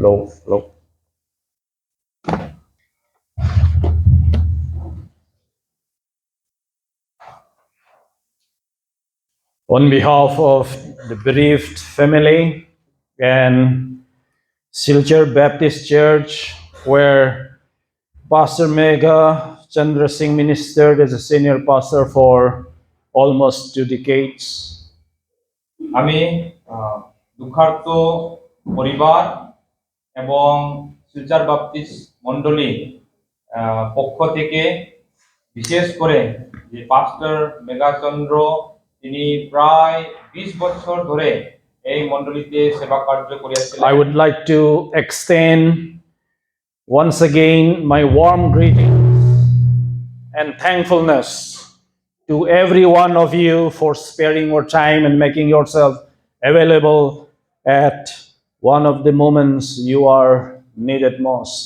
Low. On behalf of the bereaved family and Silchar Baptist Church, where Pastor Megha Chandra Singh ministered as a senior pastor for almost 2 decades. আমি দুঃখার্ত পরিবার এবং শিলচর বাপ্তিস্ট মণ্ডলী পক্ষ থেকে বিশেষ করে যে পাস্টর মেঘাচন্দ্র তিনি প্রায় 20 বছর ধরে এই মণ্ডলীতে সেবা কার্য করিয়াছিলেন। I would like to extend once again my warm greetings and thankfulness to every one of you for sparing your time and making yourself available at one of the moments you are needed most.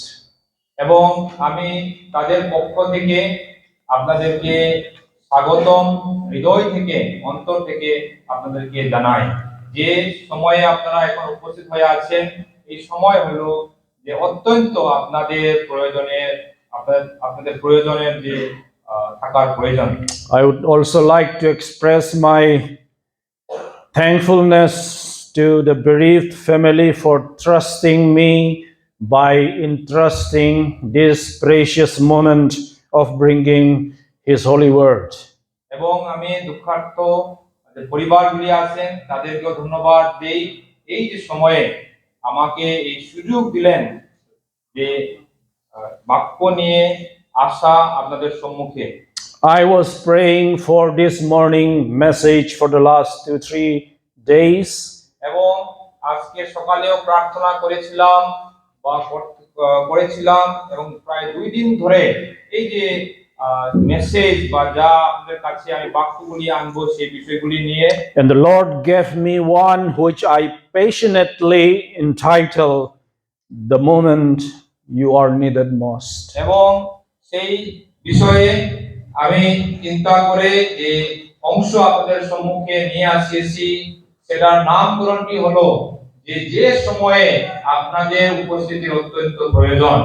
এবং আমি তাদের পক্ষ থেকে আপনাদেরকে স্বাগতম হৃদয় থেকে অন্তর থেকে আপনাদেরকে জানাই যে সময়ে আপনারা এখন উপস্থিত হয়ে আছেন এই সময় হলো যে অত্যন্ত আপনাদের প্রয়োজনের যে থাকার প্রয়োজন। I would also like to express my thankfulness to the bereaved family for trusting me by entrusting this precious moment of bringing His holy word. এবং আমি দুঃখার্থ যে পরিবারগুলি আছেন তাদেরকেও ধন্যবাদ দেই এই যে সময়ে আমাকে এই সুযোগ দিলেন যে বাক্য নিয়ে আসা আপনাদের সম্মুখে। I was praying for this morning message for the last 2-3 days. এবং আজকে সকালেও প্রার্থনা করেছিলাম এবং প্রায় 2 দিন ধরে এই যে মেসেজ বা যা আপনাদের কাছে আমি বাক্যগুলি আনবো সেই বিষয়গুলি নিয়ে। And the Lord gave me one which I passionately entitled The Moment You Are Needed Most. এবং সেই বিষয়ে আমি চিন্তা করে যে অংশ আপনাদের সম্মুখে নিয়ে আসিয়েছি সেটার নামকরণটি হলো যে সময়ে আপনাদের উপস্থিতির অত্যন্ত প্রয়োজন।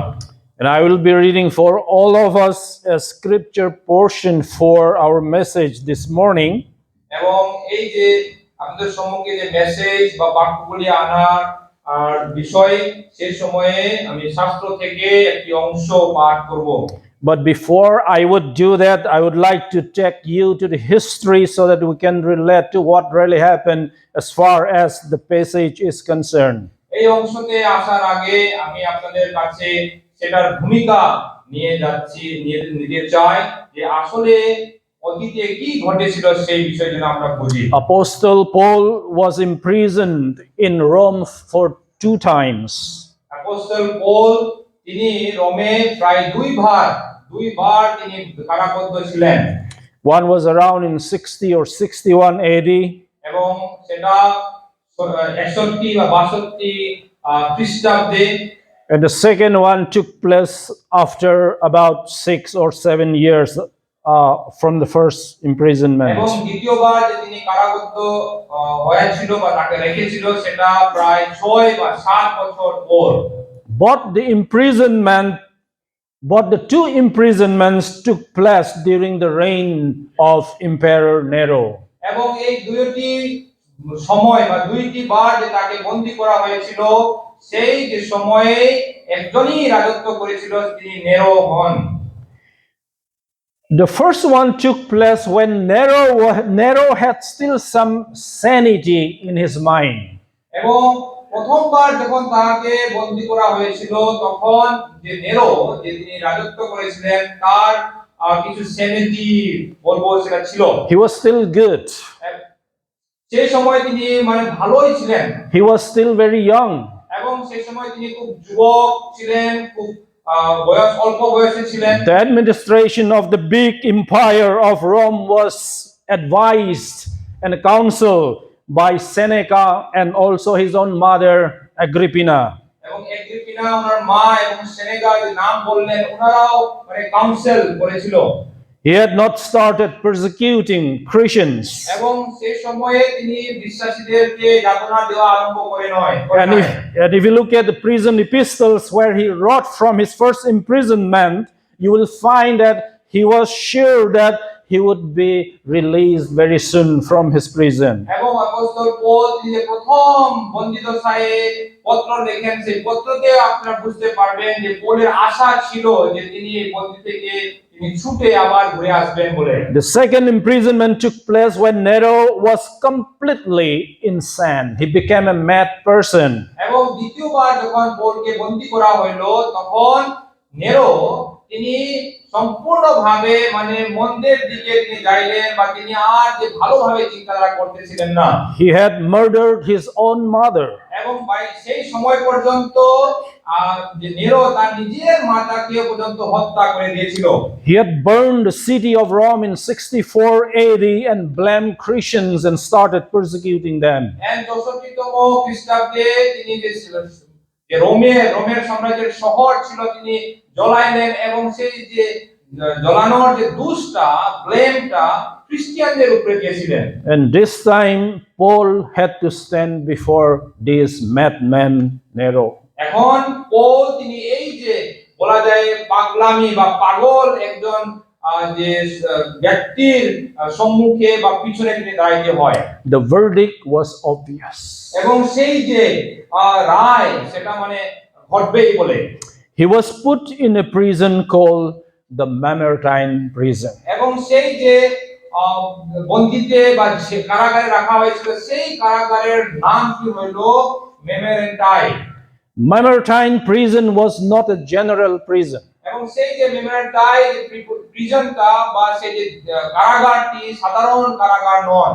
And I will be reading for all of us a scripture portion for our message this morning. এবং এই যে আপনাদের সম্মুখে যে মেসেজ বা বাক্যগুলি আনার বিষয় সেই সময়ে আমি শাস্ত্র থেকে একটি অংশ পাঠ করব। But before I would do that, I would like to take you to the history so that we can relate to what really happened as far as the passage is concerned. এই অংশতে আসার আগে আমি আপনাদের কাছে সেটার ভূমিকা নিতে চাই যে আসলে অতীতে কি ঘটেছিল সেই বিষয় যেন আমরা বুঝি। Apostle Paul was imprisoned in Rome for 2 times. Apostle Paul তিনি রোমে প্রায় দুইবার তিনি কারাবদ্ধ ছিলেন। One was around in 60 or 61 AD. এবং সেটা 61 বা 62 খ্রিস্টাব্দে। And the second one took place after about 6 or 7 years from the first imprisonment. এবং দ্বিতীয়বার যে তিনি কারাবদ্ধ হয়েছিল বা তাকে রেখেছিল সেটা প্রায় 6 বা 7 বছর পর। But the 2 imprisonments took place during the reign of Emperor Nero. এবং এই দুইটি সময় বা দুইটি বার যে তাকে বন্দী করা হয়েছিল সেই যে সময়ে একজনই রাজত্ব করেছিল তিনি নেরো হন। The first one took place when Nero had still some sanity in his mind. এবং প্রথমবার যখন তাকে বন্দী করা হয়েছিল তখন যে নেরো যে তিনি রাজত্ব করেছিলেন তার কিছু স্যানিটি বলবো সেটা ছিল। He was still good. সেই সময় তিনি মানে ভালোই ছিলেন। He was still very young. এবং সেই সময় তিনি খুব যুবক ছিলেন, খুব অল্প বয়সে ছিলেন। The administration of the big empire of Rome was advised and counseled by Seneca and also his own mother Agrippina. এবং এগ্রিপিনা ওনার মা এবং সেনেকা যে নাম বললেন ওনারাও মানে কাউন্সিল করেছিল। He had not started persecuting Christians. এবং সেই সময়ে তিনি বিশ্বাসীদেরকে যাতনা দেওয়া আরম্ভ করে নয়। And if you look at the prison epistles where he wrote from his first imprisonment, you will find that he was sure that he would be released very soon from his prison. এবং অপোস্তল Paul তিনি যে প্রথম বন্দিদশায় পত্র লেখেন, সেই পত্রতে আপনারা বুঝতে পারবেন যে পৌলের আশা ছিল যে তিনি এই বন্দি থেকে তিনি ছুটে আবার ঘুরে আসবেন বলে। The second imprisonment took place when Nero was completely insane. He became a mad person. এবং দ্বিতীয়বার যখন পৌলকে বন্দী করা হলো তখন নেরো তিনি সম্পূর্ণভাবে মানে মন্দের দিকে তিনি যাইলেন বা তিনি আর যে ভালোভাবে চিন্তাধারা করতেছিলেন না। He had murdered his own mother. এবং সেই সময় পর্যন্ত যে নেরো তার নিজের মাতাকে পর্যন্ত হত্যা করে দিয়েছিল। He had burned the city of Rome in 64 AD and blamed Christians and started persecuting them. 64তম খ্রিস্টাব্দে তিনি যে রোমের সাম্রাজ্যের শহর ছিল তিনি জ্বলাইলেন এবং সেই যে জ্বলানোর যে দোষটা ব্লেমটা খ্রিস্টিয়ানদের উপরে দিয়েছিলেন। And this time Paul had to stand before this madman Nero. এখন পৌল তিনি এই যে বলা যায় পাগলামি বা পাগল একজন যে ব্যক্তির সম্মুখে বা পিছনে তিনি দাঁড়াইতে হয়। The verdict was obvious. এবং সেই যে রায় সেটা মানে ঘটবেই বলে। He was put in a prison called the Mamertine prison. এবং সেই যে বন্দিতে বা যে কারাগারে রাখা হয়েছিল সেই কারাগারের নাম কি হলো মেমেরেন্টাইন। Mamertine prison was not a general prison. এবং সেই যে মেমেরেন্টাইন প্রিজনটা বা সেই যে কারাগারটি সাধারণ কারাগার নয়।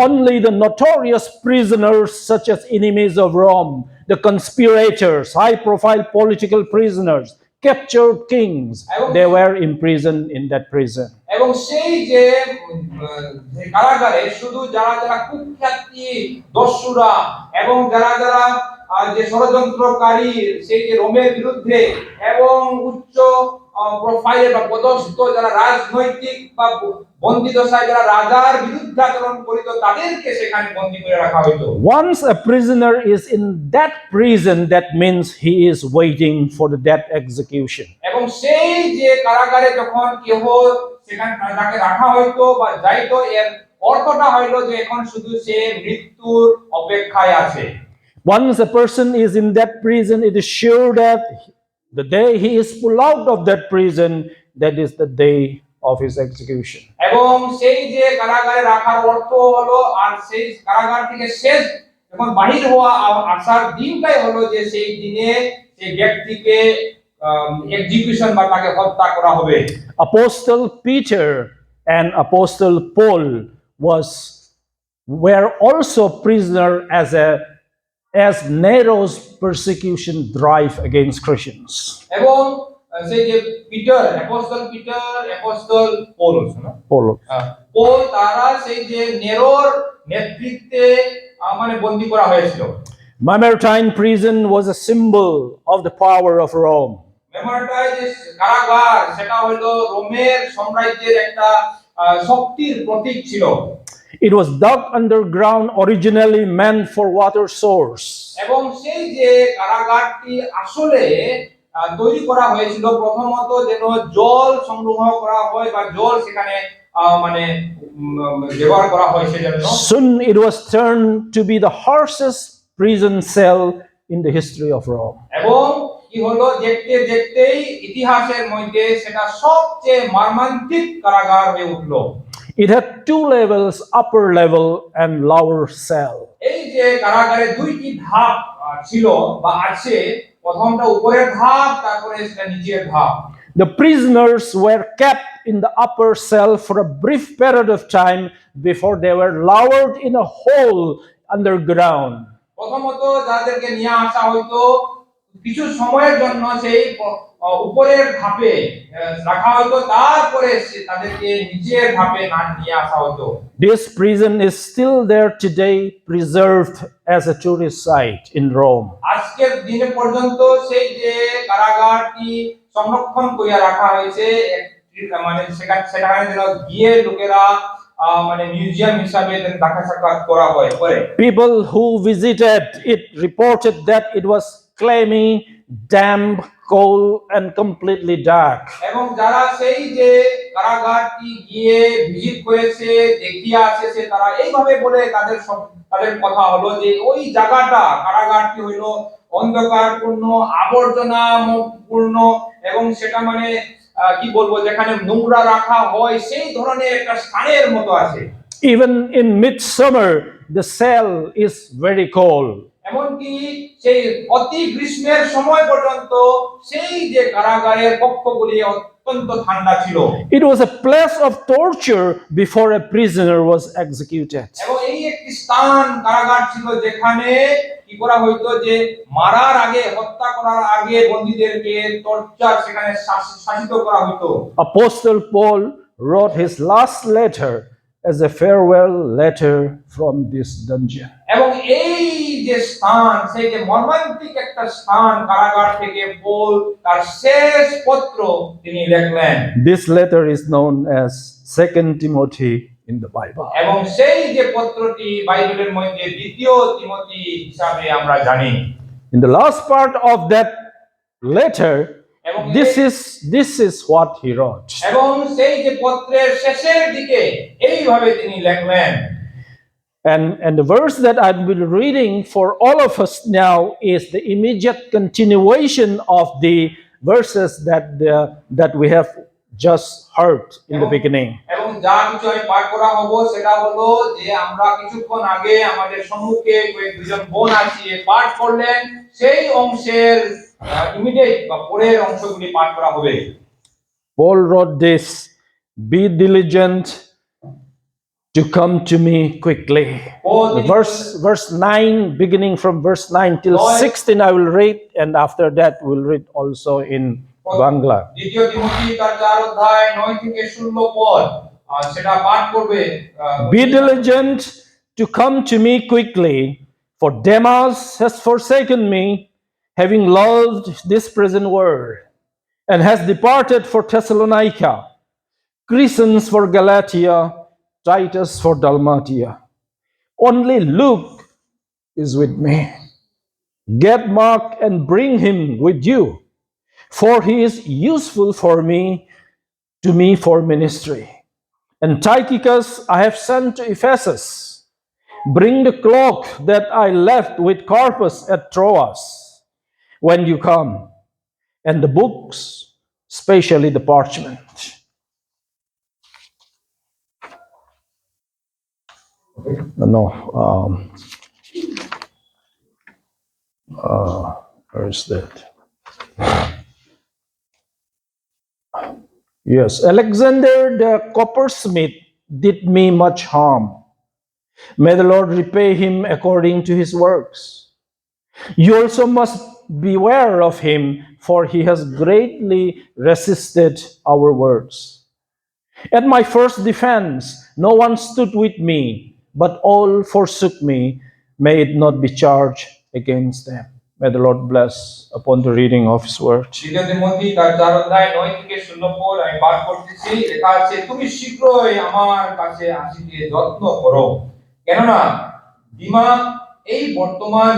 Only the notorious prisoners such as enemies of Rome, the conspirators, high-profile political prisoners, captured kings, they were imprisoned in that prison. এবং সেই যে কারাগারে শুধু যারা যারা কুখ্যাতি দস্যুরা এবং যারা যারা যে ষড়যন্ত্রকারী সেই যে রোমের বিরুদ্ধে এবং উচ্চ প্রোফাইলের বা পদস্থ যারা রাজনৈতিক বা বন্দিদশায় যারা রাজার বিরুদ্ধাচরণ করিত তাদেরকে সেখানে বন্দী করে রাখা হইতো। Once a prisoner is in that prison, that means he is waiting for the death execution. এবং সেই যে কারাগারে যখন কেহ সেখানে তাকে রাখা হইতো বা যাইতো এর অর্থটা হইলো যে এখন শুধু সে মৃত্যুর অপেক্ষায় আছে। Once a person is in that prison, it is sure that the day he is pulled out of that prison, that is the day of his execution. এবং সেই যে কারাগারে রাখার অর্থ হলো আর সেই কারাগার থেকে শেষ যখন বাহির হওয়া আসার দিনটাই হলো যে সেই দিনে সেই ব্যক্তিকে এক্সিকিউশন বা তাকে হত্যা করা হবে। Apostle Peter and Apostle Paul were also prisoner as Nero's persecution drive against Christians. এবং সেই যে অ্যাপোস্টল পৌল তারা সেই যে নেরোর নেতৃত্বে মানে বন্দী করা হয়েছিল। Mamertine prison was a symbol of the power of Rome. মেমেরেন্টাইন যে কারাগার সেটা হলো রোমের সাম্রাজ্যের একটা শক্তির প্রতীক ছিল। It was dug underground, originally meant for water source. এবং সেই যে কারাগারটি আসলে তৈরি করা হয়েছিল প্রথমত যেন জল সংগ্রহ করা হয় বা জল সেখানে মানে ব্যবহার করা হয় সেজন্য। Soon it was turned to be the harshest prison cell in the history of Rome. এবং কি হলো দেখতে দেখতেই ইতিহাসের মধ্যে সেটা সবচেয়ে মর্মান্তিক কারাগার হয়ে উঠলো। It had two levels, upper level and lower cell. এই যে কারাগারে দুইটি ধাপ ছিল বা আছে, প্রথমটা উপরের ধাপ তারপরে সেটা নিচের ধাপ। The prisoners were kept in the upper cell for a brief period of time before they were lowered in a hole underground. প্রথমত যাদেরকে নিয়ে আসা হইতো কিছু সময়ের জন্য সেই উপরের ধাপে রাখা হইতো, তারপরে তাদেরকে নিচের ধাপে নিয়ে আসা হতো। This prison is still there today, preserved as a tourist site in Rome. আজকের দিনে পর্যন্ত সেই যে কারাগারটি সংরক্ষণ করিয়া রাখা হয়েছে মানে সেখানে যেন গিয়ে লোকেরা মানে মিউজিয়াম হিসাবে দেখা সাক্ষাৎ করা হয় করে। People who visited it reported that it was clammy, damp, cold, and completely dark. এবং যারা সেই যে কারাগারটি গিয়ে ভিজিট করেছে দেখিয়ে আসেছে তারা এইভাবে বলে তাদের কথা হলো যে ওই জায়গাটা কারাগারটি হইল অন্ধকারপূর্ণ, আবর্জনা পূর্ণ, এবং সেটা মানে কি বলবো, যেখানে নোংরা রাখা হয় সেই ধরনের একটা স্থানের মতো আছে। Even in midsummer, the cell is very cold. এমনকি সেই অতি গ্রীষ্মের সময় পর্যন্ত সেই যে কারাগারের কক্ষগুলি অত্যন্ত ঠান্ডা ছিল। It was a place of torture before a prisoner was executed. এবং এই একটি স্থান কারাগার ছিল যেখানে কি করা হইতো যে মারার আগে, হত্যা করার আগে বন্দীদেরকে টর্চার সেখানে শাসিত করা হইতো। Apostle Paul wrote his last letter as a farewell letter from this dungeon. এবং এই যে স্থান, সেই যে মর্মান্তিক একটা স্থান কারাগার থেকে পৌল তার শেষ পত্র তিনি লিখলেন। This letter is known as 2 Timothy in the Bible. এবং সেই যে পত্রটি বাইবেলের মধ্যে দ্বিতীয় তিমোথী হিসাবে আমরা জানি। In the last part of that letter, this is what he wrote. এবং সেই যে পত্রের শেষের দিকে এইভাবে তিনি লিখলেন। And the verse that I will be reading for all of us now is the immediate continuation of the verses that we have just heard in the beginning. এবং যা কিছু আমি পাঠ করা হবো সেটা হলো যে আমরা কিছুক্ষণ আগে আমাদের সম্মুখে দুজন বোন আসিয়ে পাঠ করলেন সেই অংশের ইমিডিয়েট বা পরের অংশগুলি পাঠ করা হবে। Paul wrote this, "Be diligent to come to me quickly." Verse 9, beginning from verse 9 till 16, I will read, and after that we'll read also in Bangla. দ্বিতীয় তিমোথী তার 4 অধ্যায় 9 থেকে 16 পদ সেটা পাঠ করবে। Be diligent to come to me quickly, for Demas has forsaken me, having loved this present world, and has departed for Thessalonica, Crescens for Galatia, Titus for Dalmatia. Only Luke is with me. Get Mark and bring him with you, for he is useful to me for ministry. And Tychicus I have sent to Ephesus. Bring the cloak that I left with Carpus at Troas when you come, and the books, especially the parchment. Where is that? Yes, Alexander the coppersmith did me much harm. May the Lord repay him according to his works. You also must beware of him, for he has greatly resisted our words. At my first defense, no one stood with me, but all forsook me. May it not be charged against them. May the Lord bless upon the reading of his word. দ্বিতীয় তিমোথী তার 4 অধ্যায় 9 থেকে 16 পদ আমি পাঠ করতেছি। লেখা আছে, তুমি শীঘ্রই আমার কাছে আসিতে যত্ন করো, কেননা দিমা এই বর্তমান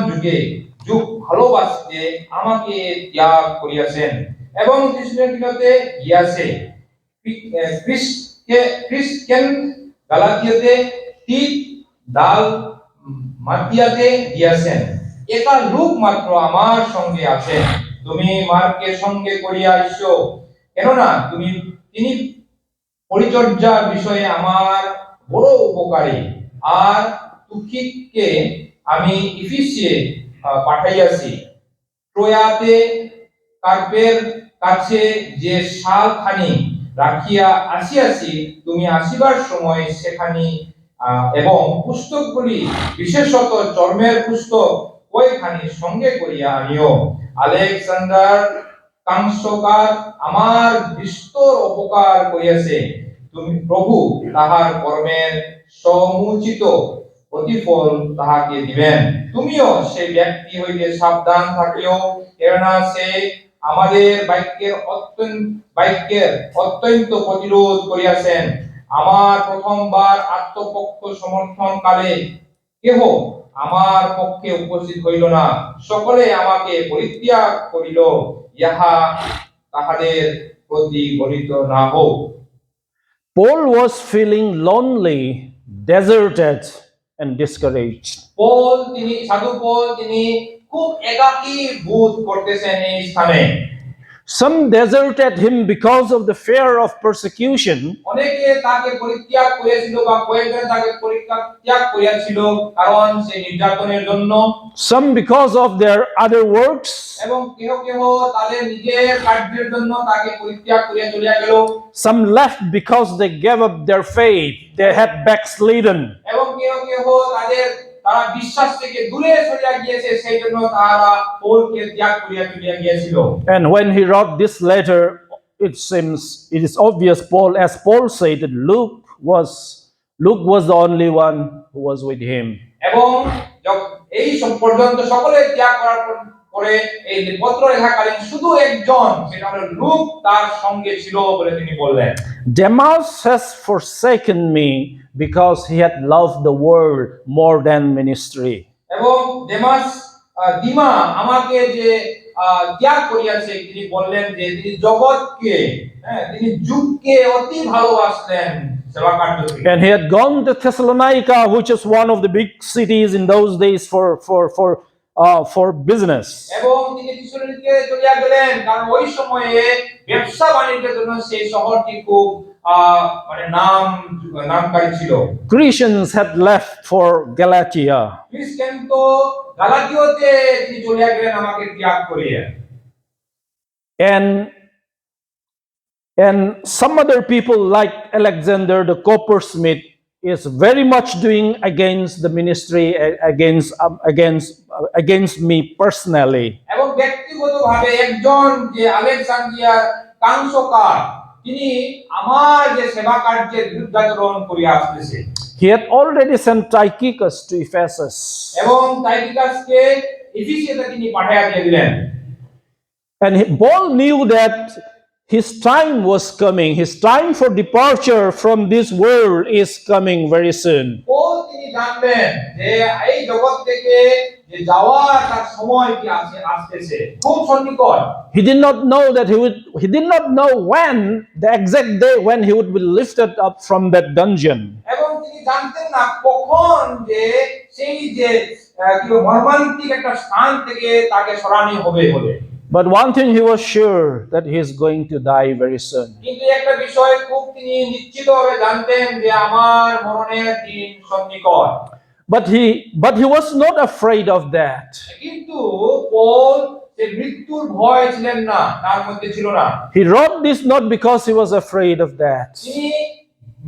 যুগ ভালোবাসিতে আমাকে ত্যাগ করিয়াছেন এবং থিসলনিকাতে গিয়াছে, ক্রিস্কেন গালাতিয়াতে, তীত দালমাতিয়াতে গিয়াছেন। একা লুক মাত্র আমার সঙ্গে আছেন। তুমি মার্কের সঙ্গে করিয়া আইসো, কেননা তিনি পরিচর্যার বিষয়ে আমার বড় উপকারী। আর তুখিককে আমি ইফিসিয়ে পাঠাইয়াছি। ট্রোয়াতে কার্পের কাছে যে শালখানি রাখিয়া আসিয়াছি, তুমি আসিবার সময় সেখানি এবং পুস্তকগুলি, বিশেষত চর্মের পুস্তক কয়খানি সঙ্গে করিয়া আনিও। আলেকজান্ডার কাংসকার আমার বিস্তর উপকার করিয়াছে। তুমি প্রভু তাহার কর্মের সমুচিত প্রতিফল তাহাকে দিবেন। তুমিও সেই ব্যক্তি হইতে সাবধান থাকিও, কেননা সে আমাদের বাক্যের অত্যন্ত প্রতিরোধ করিয়াছেন। আমার প্রথমবার আত্মপক্ষ সমর্থনকালে কেহ আমার পক্ষে উপস্থিত হইল না, সকলে আমাকে পরিত্যাগ করিল, ইহা তাহাদের প্রতি গণিত না হোক। Paul was feeling lonely, deserted, and discouraged. সাধু পৌল তিনি খুব একাকী বোধ করতেছেন এই স্থানে। Some deserted him because of the fear of persecution. অনেকে তাকে পরিত্যাগ করেছিল বা কয়েকজন তাকে পরিত্যাগ করেছিল কারণ সে নির্যাতনের জন্য। Some because of their other works. এবং কেহ কেহ তাদের নিজের কার্যের জন্য তাকে পরিত্যাগ করিয়া চলিয়া গেল। Some left because they gave up their faith. They had backslidden. এবং কেহ কেহ তারা বিশ্বাস থেকে দূরে সরিয়া গিয়েছে, সেই জন্য তারা পৌলকে ত্যাগ করিয়া চলিয়া গিয়েছিল। And when he wrote this letter, it is obvious as Paul said that Luke was the only one who was with him. এবং এই সব পর্যন্ত সকলে ত্যাগ করার পরে এই পত্র লেখাকালীন শুধু একজন, সেটা হলো লূক, তার সঙ্গে ছিল বলে তিনি বললেন। Demas has forsaken me because he had loved the world more than ministry. এবং দিমা আমাকে যে ত্যাগ করিয়াছে, তিনি বললেন যে তিনি জগৎকে, তিনি যুগকে অতি ভালোবাসলেন সেবা কার্য থেকে। And he had gone to Thessalonica, which is one of the big cities in those days for business. এবং তিনি থিসলনিকে চলিয়া গেলেন, কারণ ওই সময়ে ব্যবসা বাণিজ্যের জন্য সেই শহরটি খুব নামকারী ছিল। Christians had left for Galatia. খ্রিস্টান তো গালাতীয়তে তিনি চলিয়া গেলেন আমাকে ত্যাগ করিয়া। And some other people like Alexander the coppersmith is very much doing against the ministry, against me personally. এবং ব্যক্তিগতভাবে একজন যে আলেকজান্দ্রিয়ার কাংসকার, তিনি আমার যে সেবা কার্যের বিরুদ্ধাচরণ করিয়া আসতেছে। He had already sent Tychicus to Ephesus. এবং টাইকিকাসকে এফেসিয়াতে তিনি পাঠিয়ে দিলেন। And Paul knew that his time was coming. His time for departure from this world is coming very soon. Paul তিনি জানতেন যে এই জগৎ থেকে যে যাওয়ার তার সময়টি আসতেছে, খুব সন্নিকট। He did not know when, the exact day when he would be lifted up from that dungeon. এবং তিনি জানতেন না কখন যে সেই যে মর্মান্তিক একটা স্থান থেকে তাকে সরানো হবে বলে। But one thing he was sure, that he is going to die very soon. কিন্তু একটা বিষয় খুব তিনি নিশ্চিতভাবে জানতেন যে আমার মরণের দিন সন্নিকট। But he was not afraid of that. কিন্তু পৌল যে মৃত্যুর ভয় ছিলেন না, তার মধ্যে ছিল না। He wrote this not because he was afraid of that. তিনি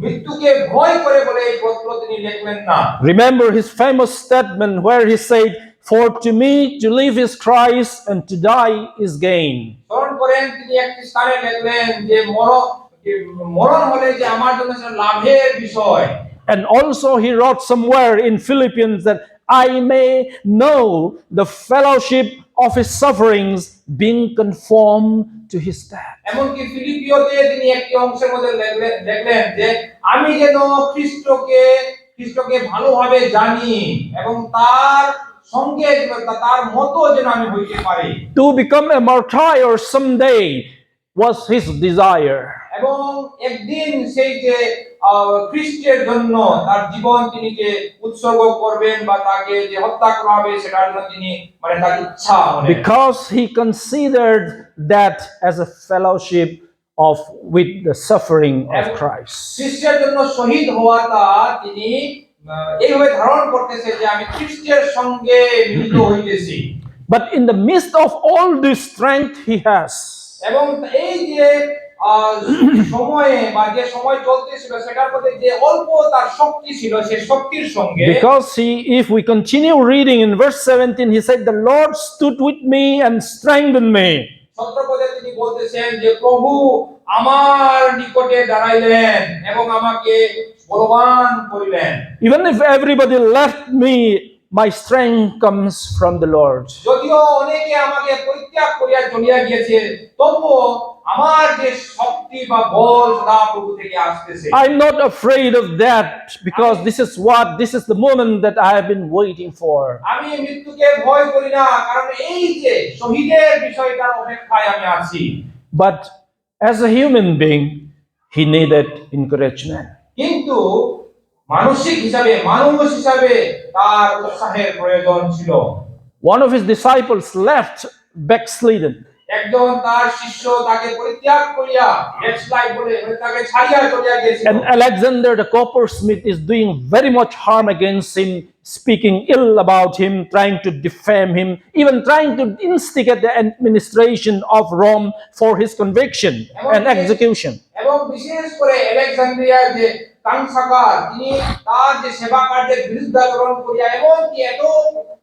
মৃত্যুকে ভয় করে বলে এই পত্র তিনি লিখলেন না। Remember his famous statement where he said, "For to me to live is Christ and to die is gain." স্মরণ করেন তিনি একটি স্থানে লিখলেন যে মরণ হলে যে আমার জন্য লাভের বিষয়। And also he wrote somewhere in Philippians that I may know the fellowship of his sufferings, being conformed to his death. এমনকি ফিলিপিওতে তিনি একটি অংশের মধ্যে লিখলেন যে আমি যেন খ্রিস্টকে ভালোভাবে জানি এবং তার সঙ্গে তার মতো যেন আমি হইতে পারি। To become a martyr someday was his desire. এবং একদিন সেই যে খ্রিস্টের জন্য তার জীবন তিনি যে উৎসর্গ করবেন বা তাকে যে হত্যা করা হবে, সেটার জন্য তিনি তার ইচ্ছা, because he considered that as a fellowship with the suffering of Christ. খ্রিস্টের জন্য শহীদ হওয়াটা তিনি এইভাবে ধারণ করতেছে যে আমি খ্রিস্টের সঙ্গে মিলিত হইতেছি। But in the midst of all this strength he has, এবং এই যে সময়ে বা যে সময় চলতেছিল সেটার মধ্যে যে অল্প তার শক্তি ছিল, সেই শক্তির সঙ্গে, because if we continue reading in verse 17, he said, "The Lord stood with me and strengthened me." 17 পদে তিনি বলতেছেন যে প্রভু আমার নিকটে দাঁড়াইলেন এবং আমাকে বলবান করিলেন। Even if everybody left me my strength comes from the Lord. যদিও অনেকে আমাকে পরিত্যাগ করিয়া চলিয়া গিয়েছে, তবুও আমার যে শক্তি বা বল সদা প্রভু থেকে আসতেছে। I'm not afraid of that because this is the moment that I have been waiting for. আমি মৃত্যুকে ভয় করি না, কারণ এই যে শহীদের বিষয়টার অপেক্ষায় আমি আছি। But as a human being, he needed encouragement. কিন্তু মানসিক হিসাবে, মানুষ হিসাবে তার উৎসাহের প্রয়োজন ছিল। One of his disciples left backslidden. একজন তার শিষ্য তাকে পরিত্যাগ করিয়া ব্যাকস্লাইড বলে তাকে ছাড়িয়া চলিয়া গিয়েছিল। And Alexander the coppersmith is doing very much harm against him, speaking ill about him, trying to defame him, even trying to instigate the administration of Rome for his conviction and execution. এবং বিশেষ করে আলেকজান্দ্রিয়ার যে কানসাকার, তিনি তার যে সেবা কার্যের বিরুদ্ধাচরণ করিয়া এমনকি এত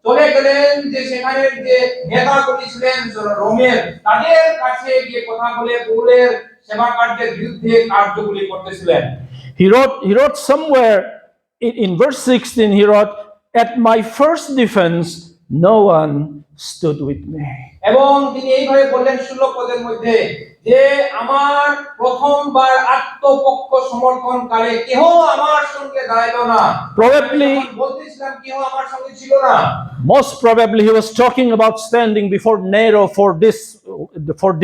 চলে গেলেন যে সেখানের যে নেতাগুলি ছিলেন রোমের, তাদের কাছে গিয়ে কথা বলে পৌলের সেবা কার্যের বিরুদ্ধে কার্যগুলি করতেছিলেন। He wrote somewhere in verse 16, he wrote, "At my first defense, no one stood with me." এবং তিনি এইভাবে বললেন 16 পদের মধ্যে যে আমার প্রথমবার আত্মপক্ষ সমর্থনকালে কেহ আমার সঙ্গে দাঁড়াইলো না। Probably, বলতেছিলাম কেহ আমার সঙ্গে ছিল না। most probably, he was talking about standing before Nero for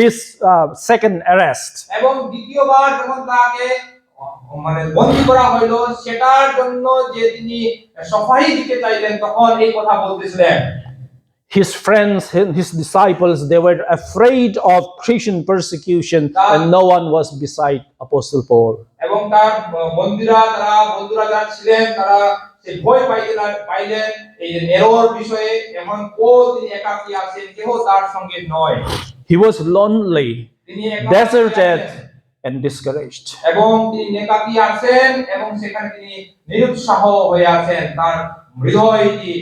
this second arrest. এবং দ্বিতীয়বার যখন তাকে মানে বন্দী করা হলো, সেটার জন্য যে তিনি সফাই দিতে চাইলেন, তখন এই কথা বলতেছিলেন। His friends, his disciples, they were afraid of Christian persecution, and no one was beside Apostle Paul. এবং তার বন্ধুরা যারা ছিলেন, তারা সেই ভয় পাইলেন এই যে নেরোর বিষয়ে। এখন পৌল তিনি একাকী আছেন, কেহ তার সঙ্গে নয়। He was lonely, তিনি একাকী deserted, আছেন and discouraged. এবং তিনি একাকী আছেন এবং সেখানে তিনি নিরুৎসাহ হয়ে আছেন, তার হৃদয়টি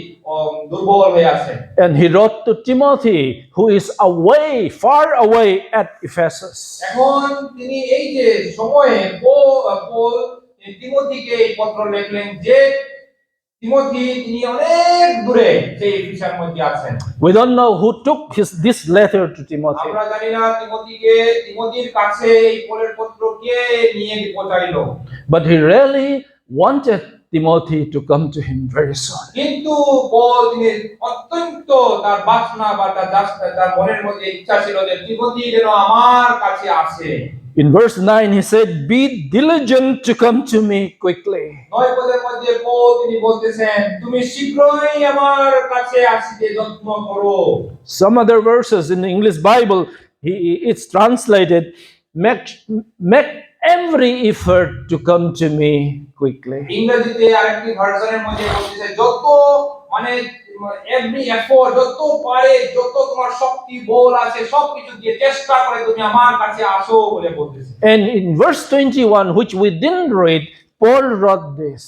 দুর্বল হয়ে আছে। And he wrote to Timothy, who is away, far away at Ephesus. এখন তিনি এই যে সময়ে পৌল তিমোথীকে এই পত্র লিখলেন যে তিমোথী তিনি অনেক দূরে সেই এফেসার মধ্যে আছেন। We don't know who took this letter to Timothy, আমরা জানি না তিমোথীর কাছে এই পৌলের পত্র কে নিয়ে পৌঁছাইলো, but he really wanted Timothy to come to him very soon. কিন্তু পৌল তিনি অত্যন্ত তার বাসনা বা তার মনের মধ্যে ইচ্ছা ছিল যে তিমোথী যেন আমার কাছে আসে। In verse 9, he said, "Be diligent to come to me quickly." 9 পদের মধ্যে পৌল তিনি বলতেছেন, তুমি শীঘ্রই আমার কাছে আসিতে যত্ন করো। Some other verses in the English Bible, it's translated, make every effort to come to me quickly. ইংরেজিতে আরেকটি ভার্সনের মধ্যে বলতেছে যত মানে এভরি এফোর্ট, যত পারে, যত তোমার শক্তি বল আছে সবকিছু দিয়ে চেষ্টা করে তুমি আমার কাছে আসো বলে বলতেছে। And in verse 21, which we didn't read, Paul wrote this.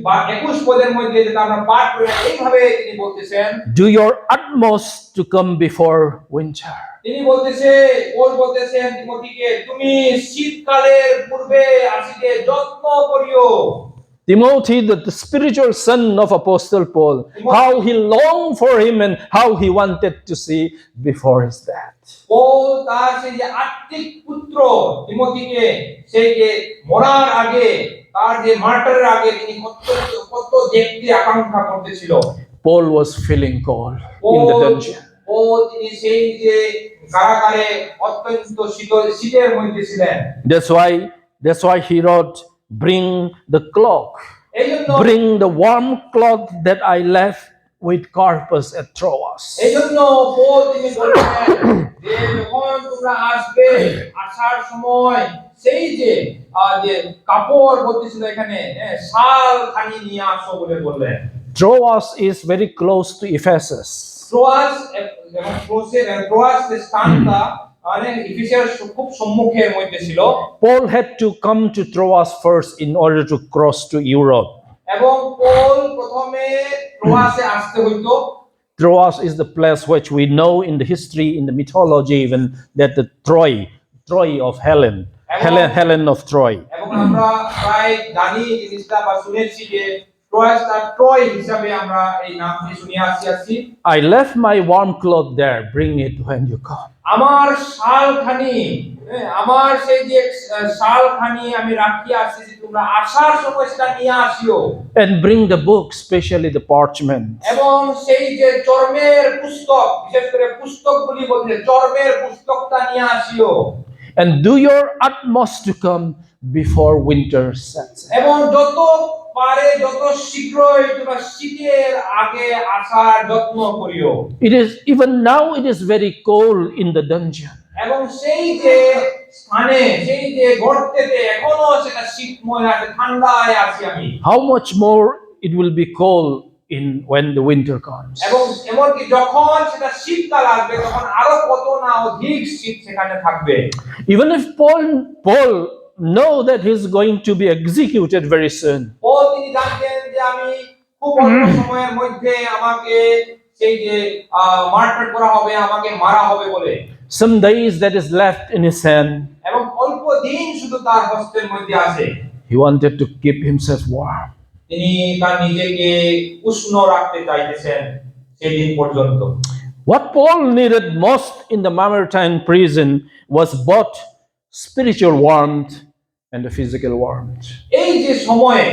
21 পদের মধ্যে যেটা আমরা পাঠ করি এইভাবে তিনি বলতেছেন, Do your utmost to come before winter. তিনি পৌল বলতেছেন তিমোথীকে, তুমি শীতকালের পূর্বে আসিতে যত্ন করিও। Timothy, the spiritual son of Apostle Paul, how he longed for him and how he wanted to see before his death. Paul তার সেই যে আত্মিক পুত্র তিমোথীকে সেই যে মরার আগে, তার যে মার্টারের আগে তিনি কত দেখতে আকাঙ্ক্ষা করতেছিল। Paul was feeling cold in the dungeon. Paul তিনি সেই যে কারাগারে অত্যন্ত শীতের মধ্যে ছিলেন। That's why he wrote, "Bring the cloak. এইজন্য Bring the warm cloth that I left with Carpus at Troas." এইজন্য পৌল তিনি বলছেন যে যখন তোমরা আসবে, আসার সময় সেই যে কাপড় বলতেছিল এখানে শাল খানি নিয়ে আসো বলে বললেন। Troas is very close to Ephesus. ট্রোয়াস যে স্থানটা মানে এফেসের খুব সম্মুখের মধ্যে ছিল। Paul had to come to Troas first in order to cross to Europe. এবং পৌল প্রথমে ট্রোয়াসে আসতে হইতো। Troas is the place which we know in the history, in the mythology even, that the Troy of Helen of Troy. এবং আমরা প্রায় জানি জিনিসটা বা শুনেছি যে ট্রয় হিসাবে আমরা এই নামটি শুনিয়ে আসছি। I left my warm cloth there. Bring it when you come. আমার শালখানি, আমার সেই যে শালখানি আমি রাখিয়া আসছি, তোমরা আসার সময় সেটা নিয়ে আসিও। And bring the book, especially the parchment. এবং সেই যে চর্মের পুস্তক, বিশেষ করে পুস্তকগুলি বলতে চর্মের পুস্তকটা নিয়ে আসিও। And do your utmost to come before winter sets in. এবং যত পারে যত শীঘ্রই তোমরা শীতের আগে আসার যত্ন করিও। It is even now it is very cold in the dungeon. এবং সেই যে স্থানে, সেই যে গর্তেতে এখনো সেটা শীতময় আছে, ঠান্ডায় আছি আমি। How much more it will be cold in when the winter comes. এবং এমনকি যখন সেটা শীতকাল আসবে তখন আরো কত না অধিক শীত সেখানে থাকবে। Even if Paul know that he's going to be executed very soon. তিনি জানতেন যে আমি খুব অল্প সময়ের মধ্যে আমাকে সেই যে মারপিট করা হবে, আমাকে মারা হবে বলে। Some days that is left in his hand. এবং অল্প দিন শুধু তার হস্তের মধ্যে আছে। He wanted to keep himself warm. তিনি তার নিজেকে উষ্ণ রাখতে চাইতেছেন সেই দিন পর্যন্ত। What Paul needed most in the Mamertine prison was both spiritual warmth and the physical warmth. এই যে সময়ে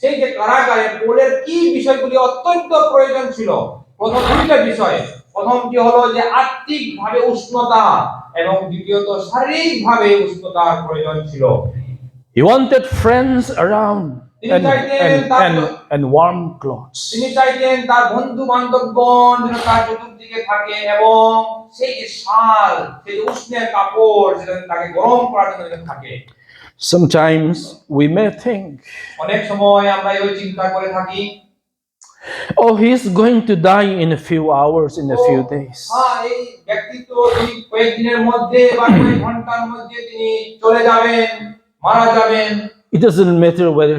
সেই যে কারাগারে পৌলের কি বিষয়গুলি অত্যন্ত প্রয়োজন ছিল? প্রথম দুইটা বিষয়। প্রথমটি হলো যে আত্মিকভাবে উষ্ণতা এবং দ্বিতীয়ত শারীরিকভাবে উষ্ণতার প্রয়োজন ছিল। He wanted friends around and warm clothes. তিনি চাইতেন তার বন্ধু বান্ধবগণ যেন তার চতুর্দিকে থাকে এবং সেই যে শাল, সেই যে উষ্ণের কাপড় যেন তাকে গরম করার জন্য থাকে। Sometimes we may think, অনেক সময় আমরা এই চিন্তা করে থাকি, oh, he's going to die in a few hours, in a few days. এই ব্যক্তি তো কয়েকদিনের মধ্যে বা কয়েক ঘন্টার মধ্যে তিনি চলে যাবেন, মারা যাবেন। It doesn't matter whether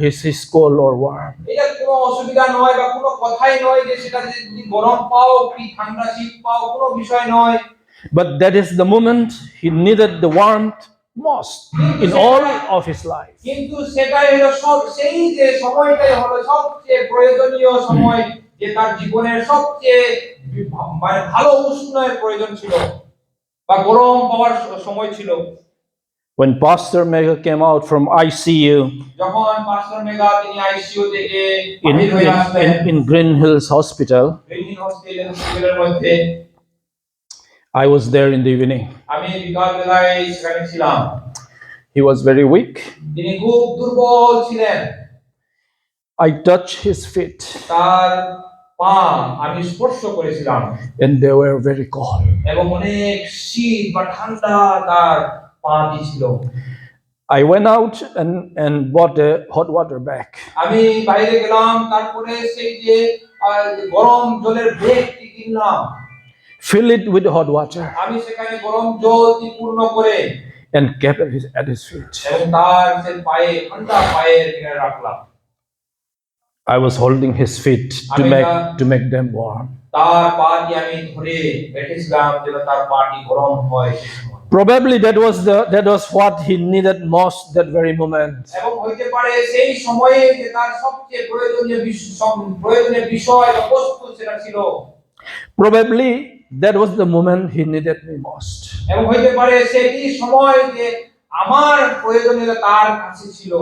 he's cold or warm. এটা কোনো অসুবিধা নয় বা কোনো কথাই নয় যে সেটা যদি গরম পাও কি ঠান্ডা শীত পাও, কোনো বিষয় নয়। But that is the moment he needed the warmth most in all of his life. কিন্তু সেটাই হলো সব সেই যে সময়টাই হলো সবচেয়ে প্রয়োজনীয় সময়, যে তার জীবনের সবচেয়ে মানে ভালো উষ্ণের প্রয়োজন ছিল বা গরম পাওয়ার সময় ছিল। When Pastor Mega came out from ICU যখন পাস্টর মেগা তিনি আইসিইউ থেকে বাহির হয়ে আসলেন in Green Hills Hospital, green হসপিটালের মধ্যে, I was there in the evening. আমি বিকাল বেলায় সেখানে ছিলাম। He was very weak. তিনি খুব দুর্বল ছিলেন। I touched his feet তার পা আমি স্পর্শ করেছিলাম and they were very cold. এবং অনেক শীত বা ঠান্ডা তার পা ছিল। I went out and bought a hot water bag. আমি বাইরে গেলাম, তারপরে সেই যে গরম জলের ব্যাগটি কিনলাম, Fill it with hot water আমি সেখানে গরম জল পূর্ণ করে and kept it at his feet. এবং তার সে পায়ে ঠান্ডা পায়ে রাখলাম। I was holding his feet to make them warm. তার পাটি আমি ধরে রেখেছিলাম যেন তার পাটি গরম হয়। Probably that was what he needed most that very moment. এবং হইতে পারে সেই সময়ে যে তার সবচেয়ে প্রয়োজনীয় বিষয় বা বস্তু সেটা ছিল। Probably that was the moment he needed me most. এবং হইতে পারে সেই সময় যে আমার প্রয়োজনীয়তা তার কাছে ছিল।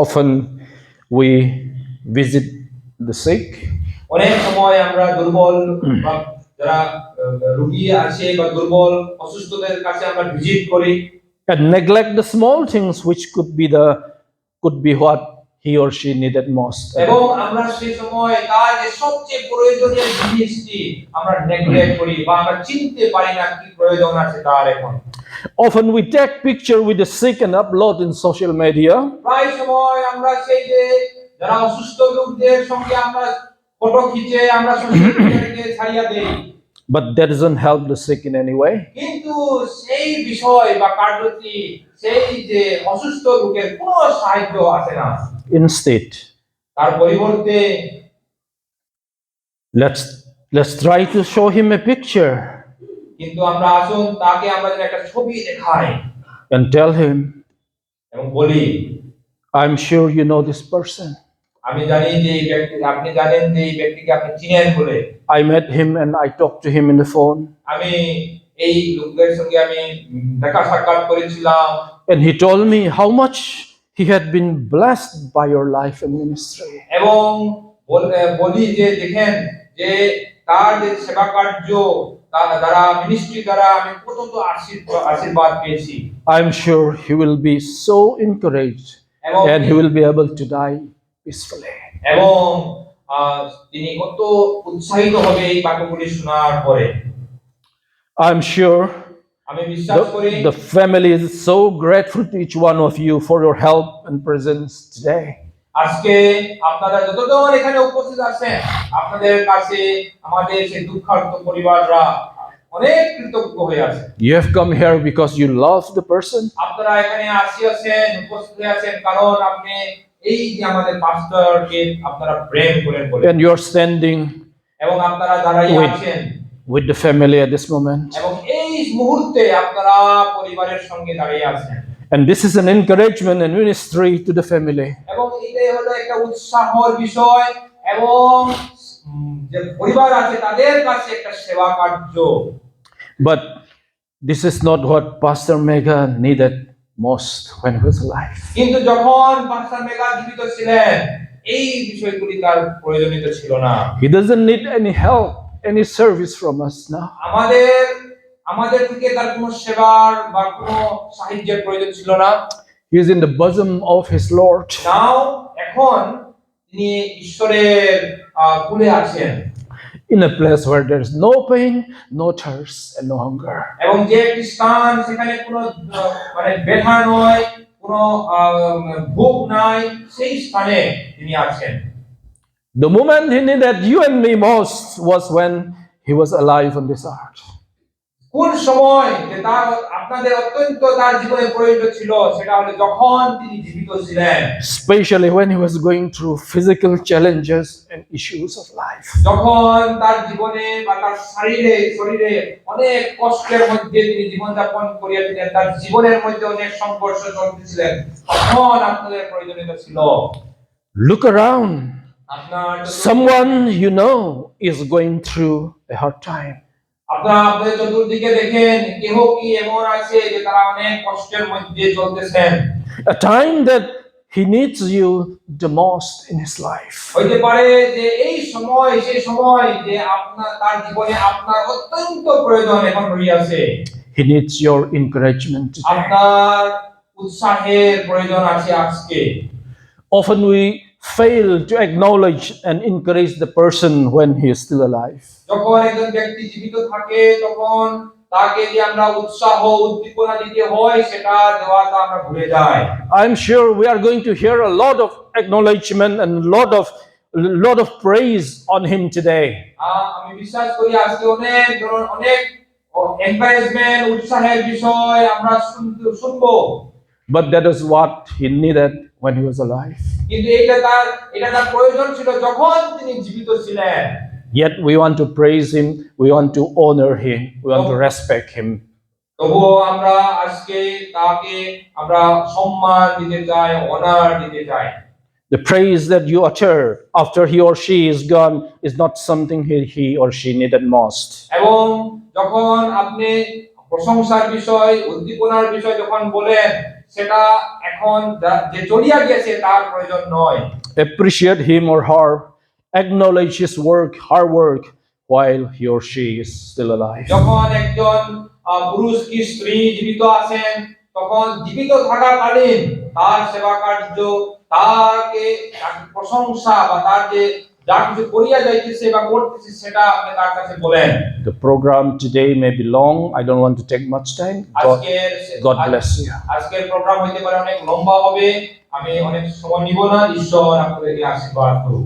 Often we visit the sick অনেক সময় আমরা দুর্বল বা যারা রোগী আছে বা দুর্বল অসুস্থদের কাছে আমরা ভিজিট করি and neglect the small things which could be what he or she needed most. এবং আমরা সেই সময় তার যে সবচেয়ে প্রয়োজনীয় জিনিসটি আমরা নেগলেক্ট করি বা আমরা চিনতে পারি না কি প্রয়োজন আছে তার এখন। Often we take picture with the sick and upload in social media. প্রায় সময় আমরা সেই যে যারা অসুস্থ লোকদের সঙ্গে আমরা ফটো খিচে আমরা সোশ্যাল মিডিয়াতে ছাড়িয়ে দেই। But that doesn't help the sick in any way. কিন্তু সেই বিষয় বা কার্যটি সেই যে অসুস্থ লোকের কোনো সাহায্য আসে না। Instead, তার পরিবর্তে let's try to show him a picture কিন্তু আমরা আসুন তাকে আমরা একটা ছবি দেখাই and tell him, এবং বলি, I'm sure you know this person. আমি জানি যে এই ব্যক্তি, আপনি জানেন যে এই ব্যক্তিকে আপনি চিনেন বলে। I met him and I talked to him in the phone. আমি এই লোকদের সঙ্গে আমি দেখা সাক্ষাৎ করেছিলাম, And he told me how much he had been blessed by your life and ministry. এবং বলি যে দেখেন যে তার যে সেবা কার্য, তার দ্বারা মিনিস্ট্রি দ্বারা আমি কত আশীর্বাদ পেয়েছি। I'm sure he will be so encouraged and he will be able to die peacefully. এবং তিনি কত উৎসাহিত হবে এই বাক্যগুলি শোনার পরে। I'm sure আমি বিশ্বাস করি the family is so grateful to each one of you for your help and presence today. আজকে আপনারা যতজন এখানে উপস্থিত আছেন, আপনাদের কাছে আমাদের সেই দুঃখার্ত পরিবাররা অনেক কৃতজ্ঞ হয়ে আছে। You have come here because you love the person. আপনারা এখানে আসিয়াছেন, উপস্থিত আছেন কারণ আপনি এই যে আমাদের পাস্টরকে আপনারা প্রেম করেন বলে, And you're standing এবং আপনারা দাঁড়িয়ে Wait. আছেন with the family at this moment. এবং এই মুহূর্তে আপনারা পরিবারের সঙ্গে দাঁড়িয়ে আছেন। And this is an encouragement and ministry to the family. এবং এটাই হলো একটা উৎসাহের বিষয় এবং যে পরিবার আছে তাদের কাছে একটা সেবা কার্য। But this is not what Pastor Mega needed most when he was alive. কিন্তু যখন পাস্টার মেগা জীবিত ছিলেন এই বিষয়গুলি তার প্রয়োজনীয় ছিল না। He doesn't need any help, any service from us now. আমাদের থেকে তার কোনো সেবার বা কোনো সাহায্যের প্রয়োজন ছিল না। He is in the bosom of his Lord. নাও এখন তিনি ঈশ্বরের কুলে আছেন, In a place where there is no pain, no thirst, and no hunger. এবং যে একটি স্থান সেখানে কোনো মানে ব্যথা নয়, কোনো ভোগ নাই, সেই স্থানে তিনি আছেন। The moment he needed you and me most was when he was alive on this earth. কোন সময় যে তার আপনাদের অত্যন্ত তার জীবনে প্রয়োজন ছিল সেটা হলো যখন তিনি জীবিত ছিলেন, Especially when he was going through physical challenges and issues of life. যখন তার জীবনে বা তার শরীরে অনেক কষ্টের মধ্যে তিনি জীবনযাপন করিয়াছিলেন, তার জীবনের মধ্যে অনেক সংঘর্ষ চলতেছিলেন, তখন আপনাদের প্রয়োজনীয়তা ছিল। Look around. আপনার Someone you know is going through a hard time. আপনারা আপনাদের চতুর্দিকে দেখেন কেহ কি এমন আছে যে তারা অনেক কষ্টের মধ্যে চলতেছেন, A time that he needs you the most in his life. হইতে পারে যে এই সময় সেই সময় যে আপনার তার জীবনে আপনার অত্যন্ত প্রয়োজন এখন রইয়াছে, He needs your encouragement today. আপনার উৎসাহের প্রয়োজন আছে আজকে। Often we fail to acknowledge and encourage the person when he is still alive. যখন একজন ব্যক্তি জীবিত থাকে তখন তাকে যে আমরা উৎসাহ উদ্দীপনা দিতে হয় সেটা দেওয়াটা আমরা ভুলে যাই। I'm sure we are going to hear a lot of acknowledgement and lot of praise on him today. আমি বিশ্বাস করি আজকে অনেক এনকারেজমেন্ট উৎসাহের বিষয় আমরা শুনবো, But that is what he needed when he was alive. কিন্তু এটা তার প্রয়োজন ছিল যখন তিনি জীবিত ছিলেন। Yet we want to praise him, we want to honor him, we want to respect him. তবুও আমরা আজকে তাকে আমরা সম্মান দিতে চাই, অনার দিতে চাই। The praise that you utter after he or she is gone is not something he or she needed most. এবং যখন আপনি প্রশংসার বিষয় উদ্দীপনার বিষয় যখন বলেন সেটা এখন যে চলিয়া গেছে তার প্রয়োজন নয়। Appreciate him or her, acknowledge his work, her work, while he or she is still alive. যখন একজন পুরুষ কি স্ত্রী জীবিত আছেন তখন জীবিত থাকাকালীন তার সেবা কার্য, তাকে প্রশংসা বা তার যে যা কিছু করিয়া যাইতেছে বা করতেছে সেটা আপনি তার কাছে বলেন। The program today may be long. I don't want to take much time. God bless you. আজকের প্রোগ্রাম হইতে পারে অনেক লম্বা হবে, আমি অনেক সময় নিব না। ঈশ্বর আপনাদেরকে আশীর্বাদ করুন।